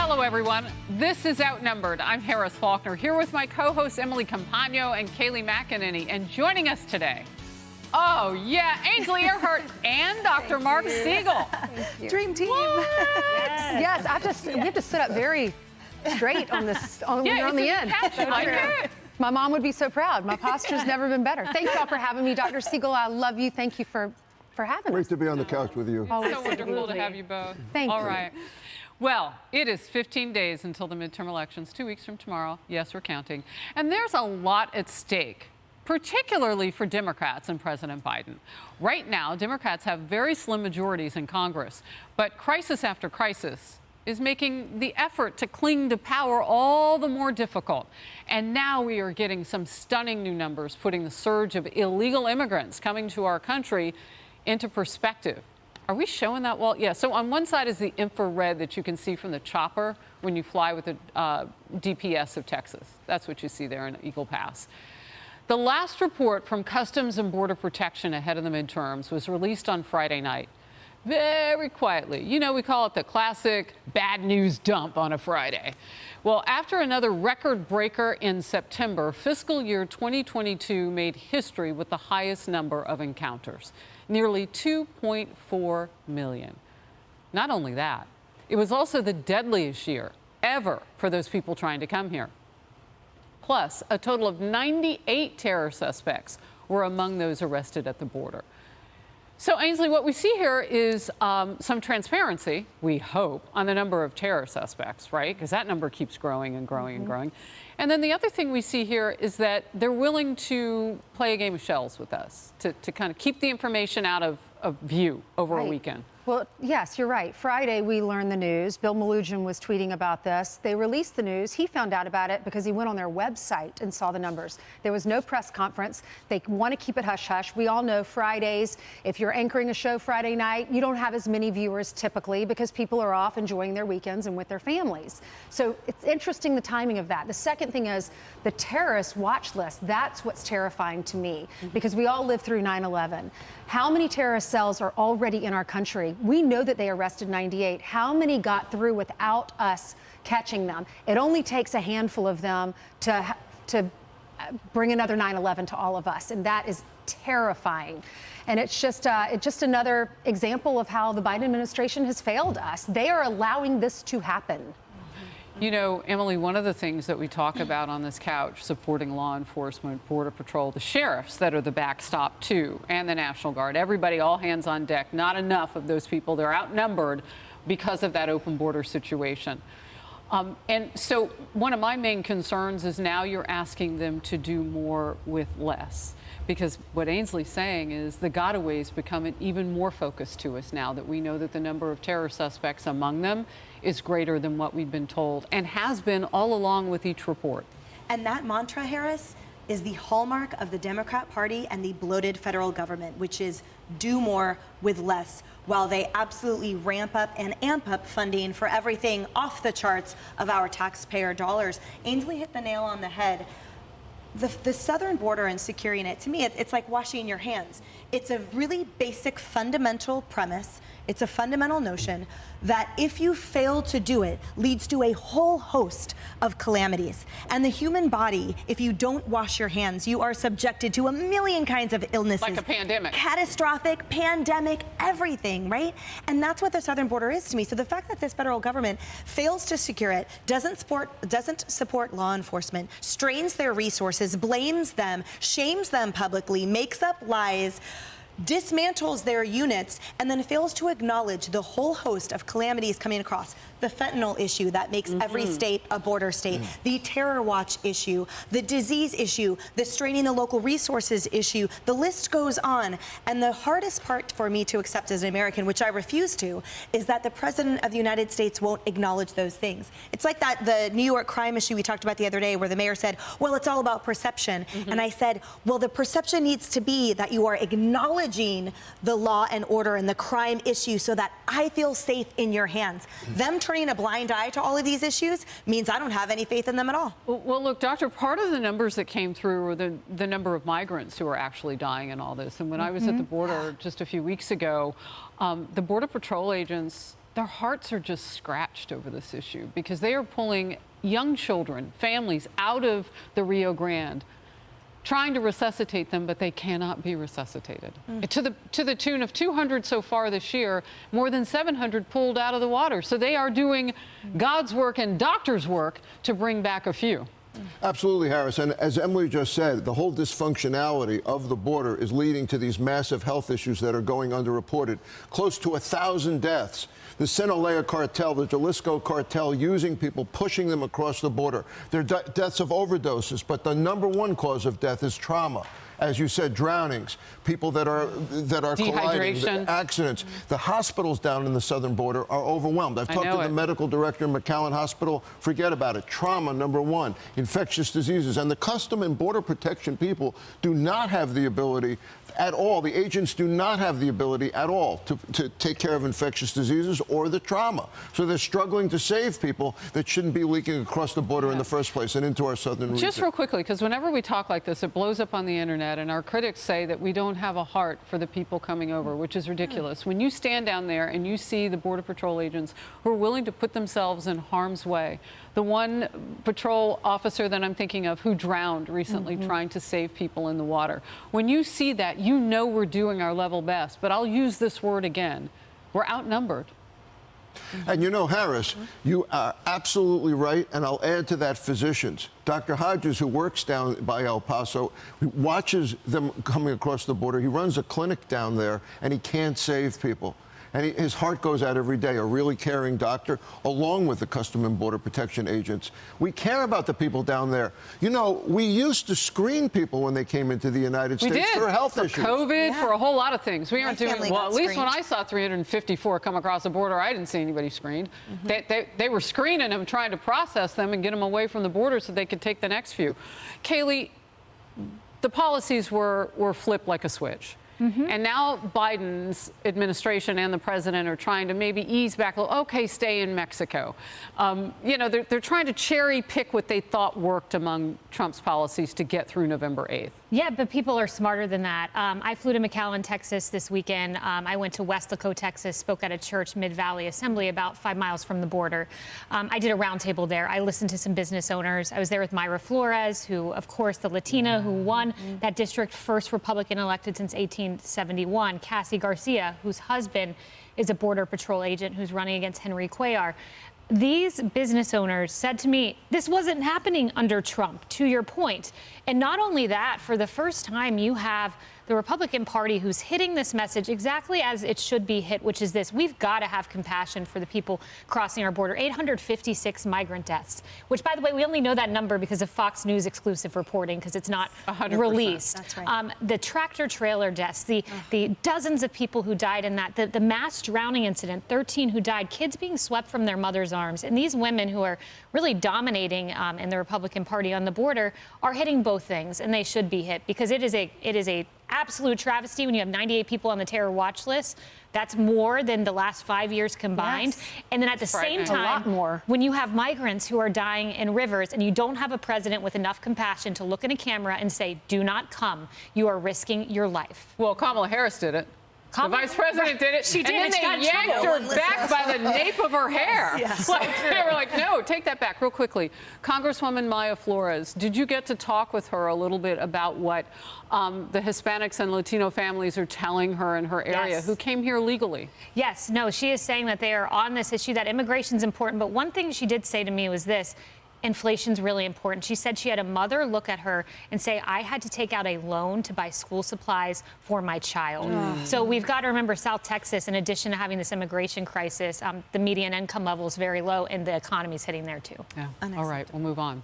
Hello, everyone. This is Outnumbered. I'm Harris Faulkner, here with my co-hosts Emily Campagno and Kayleigh McEnany. And joining us today, oh, yeah, Ainsley Earhardt and Dr. Mark Siegel. Dream team. Yes, we have to sit up very straight on this, when you're on the end. My mom would be so proud. My posture's never been better. Thank y'all for having me, Dr. Siegel. I love you. Thank you for having us. Great to be on the couch with you. It's so wonderful to have you both. Thank you. All right. Well, it is 15 days until the midterm elections, 2 weeks from tomorrow. Yes, we're counting. And there's a lot at stake, particularly for Democrats and President Biden. Right now, Democrats have very slim majorities in Congress, but crisis after crisis is making the effort to cling to power all the more difficult. And now we are getting some stunning new numbers, putting the surge of illegal immigrants coming to our country into perspective. Are we showing that wall? Yeah, so on one side is the infrared that you can see from the chopper when you fly with the DPS of Texas. That's what you see there in Eagle Pass. The last report from Customs and Border Protection ahead of the midterms was released on Friday night. Very quietly. You know, we call it the classic bad news dump on a Friday. Well, after another record breaker in September, fiscal year 2022 made history with the highest number of encounters, nearly 2.4 million. Not only that, it was also the deadliest year ever for those people trying to come here. Plus, a total of 98 terror suspects were among those arrested at the border. So, Ainsley, what we see here is some transparency, we hope, on the number of terror suspects, right? Because that number keeps growing and growing and growing. And then the other thing we see here is that they're willing to play a game of shells with us to kind of keep the information out of view over a weekend. Well, yes, you're right. Friday, we learned the news. Bill Melugin was tweeting about this. They released the news. He found out about it because he went on their website and saw the numbers. There was no press conference. They want to keep it hush-hush. We all know Fridays, if you're anchoring a show Friday night, you don't have as many viewers typically because people are off enjoying their weekends and with their families. So it's interesting the timing of that. The second thing is the terrorist watch list. That's what's terrifying to me because we all lived through 9/11. How many terrorist cells are already in our country? We know that they arrested 98. How many got through without us catching them? It only takes a handful of them to bring another 9/11 to all of us, and that is terrifying. And it's just another example of how the Biden administration has failed us. They are allowing this to happen. You know, Emily, one of the things that we talk about on this couch, supporting law enforcement, Border Patrol, the sheriffs that are the backstop too, and the National Guard, everybody, all hands on deck, not enough of those people. They're outnumbered because of that open border situation. And so one of my main concerns is now you're asking them to do more with less. Because what Ainsley's saying is the gotaways become an even more focus to us now that we know that the number of terror suspects among them is greater than what we've been told and has been all along with each report. And that mantra, Harris, is the hallmark of the Democrat Party and the bloated federal government, which is do more with less, while they absolutely ramp up and amp up funding for everything off the charts of our taxpayer dollars. Ainsley hit the nail on the head. The southern border and securing it, to me, it's like washing your hands. It's a really basic fundamental premise. It's a fundamental notion that if you fail to do it, leads to a whole host of calamities. And the human body, if you don't wash your hands, you are subjected to a million kinds of illnesses. Like a pandemic. Catastrophic, pandemic, everything, right? And that's what the southern border is to me. So the fact that this federal government fails to secure it, doesn't support law enforcement, strains their resources, blames them, shames them publicly, makes up lies, dismantles their units, and then fails to acknowledge the whole host of calamities coming across. The fentanyl issue that makes every state a border state, the terror watch issue, the disease issue, the straining the local resources issue, the list goes on. And the hardest part for me to accept as an American, which I refuse to, is that the President of the United States won't acknowledge those things. It's like the New York crime issue we talked about the other day where the mayor said, well, it's all about perception. And I said, well, the perception needs to be that you are acknowledging the law and order and the crime issue so that I feel safe in your hands. Them turning a blind eye to all of these issues means I don't have any faith in them at all. Well, look, Doctor, part of the numbers that came through were the number of migrants who are actually dying in all this. And when I was at the border just a few weeks ago, the Border Patrol agents their hearts are just scratched over this issue because they are pulling young children, families out of the Rio Grande, trying to resuscitate them, but they cannot be resuscitated. To the tune of 200 so far this year, more than 700 pulled out of the water. So they are doing God's work and doctors' work to bring back a few. Absolutely, Harris. And as Emily just said, the whole dysfunctionality of the border is leading to these massive health issues that are going underreported. Close to 1,000 deaths. The Sinaloa cartel, the Jalisco cartel, using people, pushing them across the border. There are deaths of overdoses, but the #1 cause of death is trauma. As you said, drownings, people that are colliding, accidents. The hospitals down in the southern border are overwhelmed. I've talked to the medical director of McAllen Hospital. Forget about it. Trauma, #1. Infectious diseases. And the Custom and Border Protection people do not have the ability at all. The agents do not have the ability at all to take care of infectious diseases or the trauma. So they're struggling to save people that shouldn't be leaking across the border in the first place and into our southern region. Just real quickly, because whenever we talk like this, it blows up on the internet, and our critics say that we don't have a heart for the people coming over, which is ridiculous. When you stand down there and you see the Border Patrol agents who are willing to put themselves in harm's way, the one patrol officer that I'm thinking of who drowned recently trying to save people in the water. When you see that, you know we're doing our level best. But I'll use this word again. We're outnumbered. And you know, Harris, you are absolutely right, and I'll add to that physicians. Dr. Hodges, who works down by El Paso, watches them coming across the border. He runs a clinic down there, and he can't save people. And his heart goes out every day, a really caring doctor, along with the Custom and Border Protection agents. We care about the people down there. You know, we used to screen people when they came into the United States for health issues. For COVID, for a whole lot of things. We aren't doing, well, at least screened. when I saw 354 come across the border, I didn't see anybody screened. They were screening them, trying to process them and get them away from the border so they could take the next few. Kayleigh, the policies were flipped like a switch. And now Biden's administration and the president are trying to maybe ease back a little. Okay, stay in Mexico. You know, they're trying to cherry pick what they thought worked among Trump's policies to get through November 8th. Yeah, but people are smarter than that. I flew to McAllen, Texas this weekend. I went to Westlaco, Texas, spoke at a church, Mid-Valley Assembly, about 5 miles from the border. I did a roundtable there. I listened to some business owners. I was there with Mayra Flores, who, of course, the Latina who won that district, first Republican elected since 1871. Cassie Garcia, whose husband is a Border Patrol agent who's running against Henry Cuellar. These business owners said to me, this wasn't happening under Trump, to your point. And not only that, for the first time, you have the Republican Party who's hitting this message exactly as it should be hit, which is this: we've got to have compassion for the people crossing our border. 856 migrant deaths, which, by the way, we only know that number because of Fox News exclusive reporting, because it's not 100%. released. That's right. The tractor trailer deaths, the dozens of people who died in that, the mass drowning incident, 13 who died, kids being swept from their mother's arms. And these women who are really dominating in the Republican Party on the border are hitting both things, and they should be hit, because it is a absolute travesty when you have 98 people on the terror watch list. That's more than the last 5 years combined. Yes. And then at the same time, A lot more. when you have migrants who are dying in rivers and you don't have a president with enough compassion to look in a camera and say, do not come, you are risking your life. Well, Kamala Harris did it. The vice president did it. She did, And and she then got they in yanked trouble. her back by the nape of her hair. Yes. Like, they were like, no, take that back real quickly. Congresswoman Maya Flores, did you get to talk with her a little bit about what the Hispanics and Latino families are telling her in her area Yes. who came here legally? Yes, no, she is saying that they are on this issue, that immigration is important. But one thing she did say to me was this: inflation's really important. She said she had a mother look at her and say, I had to take out a loan to buy school supplies for my child. So we've got to remember, South Texas, in addition to having this immigration crisis, the median income level is very low, and the economy's hitting there too. Yeah. All right, we'll move on.